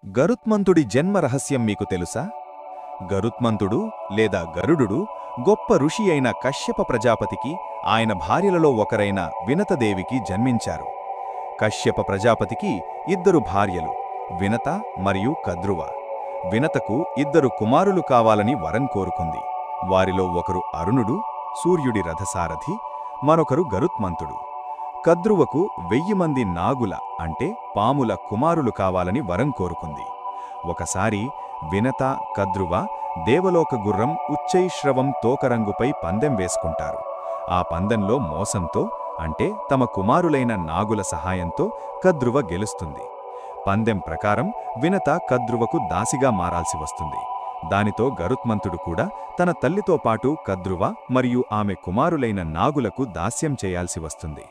గరుత్మంతుడి జన్మ రహస్యం మీకు తెలుసా? గరుత్మంతుడు లేదా గరుడు గొప్ప ఋషి అయిన కశ్యప ప్రజాపతికి ఆయన భార్యలలో ఒకరైన వినతదేవికి జన్మించారు. కశ్యప ప్రజాపతికి ఇద్దరు భార్యలు, వినత మరియు కద్రువ. వినతకు ఇద్దరు కుమారులు కావాలని వరం కోరుకుంది. వారిలో ఒకరు అరుణుడు, సూర్యుడి రథసారథి, మరొకరు గరుత్మంతుడు. కద్రువకు 1000 మంది నాగుల అంటే పాముల కుమారులు కావాలని వరం కోరుకుంది. ఒకసారి వినత, కద్రువ దేవలోక గుర్రం ఉచ్చైశ్రవం తోకరంగుపై పందెం వేసుకుంటారు. ఆ పందెంలో మోసంతో అంటే తమ కుమారులైన నాగుల సహాయంతో కద్రువ గెలుస్తుంది. పందెం ప్రకారం వినత కద్రువకు దాసిగా మారాల్సి వస్తుంది. దానితో గరుత్మంతుడు కూడా తన తల్లితో పాటు కద్రువ మరియు ఆమె కుమారులైన నాగులకు దాస్యం చేయాల్సి వస్తుంది.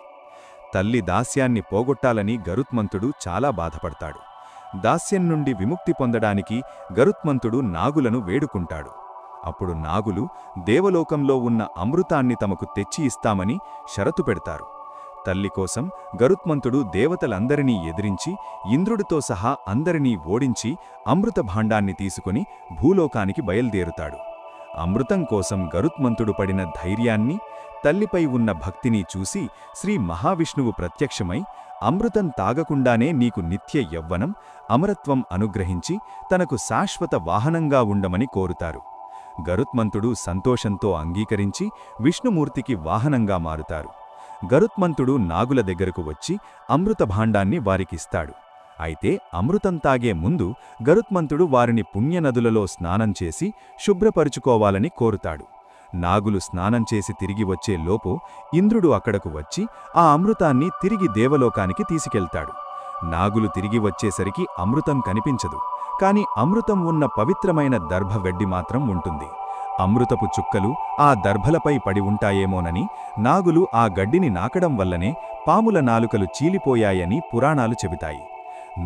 తల్లి దాస్యాన్ని పోగొట్టాలని గరుత్మంతుడు చాలా బాధపడతాడు. దాస్యం నుండి విముక్తి పొందడానికి గరుత్మంతుడు నాగులను వేడుకుంటాడు. అప్పుడు నాగులు దేవలోకంలో ఉన్న అమృతాన్ని తమకు తెచ్చి ఇస్తామని షరతు పెడతారు. తల్లి కోసం గరుత్మంతుడు దేవతలందరినీ ఎదిరించి ఇంద్రుడితో సహా అందరినీ ఓడించి అమృత భాండాన్ని తీసుకుని భూలోకానికి బయల్దేరుతాడు. అమృతం కోసం గరుత్మంతుడు పడిన ధైర్యాన్ని, తల్లిపై ఉన్న భక్తిని చూసి శ్రీ మహావిష్ణువు ప్రత్యక్షమై అమృతం తాగకుండానే నీకు నిత్య యవ్వనం, అమరత్వం అనుగ్రహించి తనకు శాశ్వత వాహనంగా ఉండమని కోరుతారు. గరుత్మంతుడు సంతోషంతో అంగీకరించి విష్ణుమూర్తికి వాహనంగా మారుతారు. గరుత్మంతుడు నాగుల దగ్గరకు వచ్చి అమృత భాండాన్ని వారికిస్తాడు. అయితే అమృతం తాగే ముందు గరుత్మంతుడు వారిని పుణ్యనదులలో స్నానం చేసి శుభ్రపరుచుకోవాలని కోరుతాడు. నాగులు స్నానం చేసి తిరిగి వచ్చే లోపు ఇంద్రుడు అక్కడకు వచ్చి ఆ అమృతాన్ని తిరిగి దేవలోకానికి తీసుకెళ్తాడు. నాగులు తిరిగి వచ్చేసరికి అమృతం కనిపించదు. కాని అమృతం ఉన్న పవిత్రమైన దర్భ వెడ్డి మాత్రం ఉంటుంది. అమృతపు చుక్కలు ఆ దర్భలపై పడి ఉంటాయేమోనని నాగులు ఆ గడ్డిని నాకడం వల్లనే పాముల నాలుకలు చీలిపోయాయని పురాణాలు చెబుతాయి.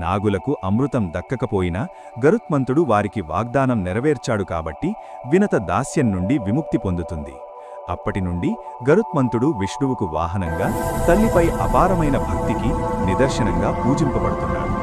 నాగులకు అమృతం దక్కకపోయినా గరుత్మంతుడు వారికి వాగ్దానం నెరవేర్చాడు కాబట్టి వినత దాస్యం నుండి విముక్తి పొందుతుంది. అప్పటినుండి గరుత్మంతుడు విష్ణువుకు వాహనంగా, తల్లిపై అపారమైన భక్తికి నిదర్శనంగా పూజింపబడుతున్నాడు.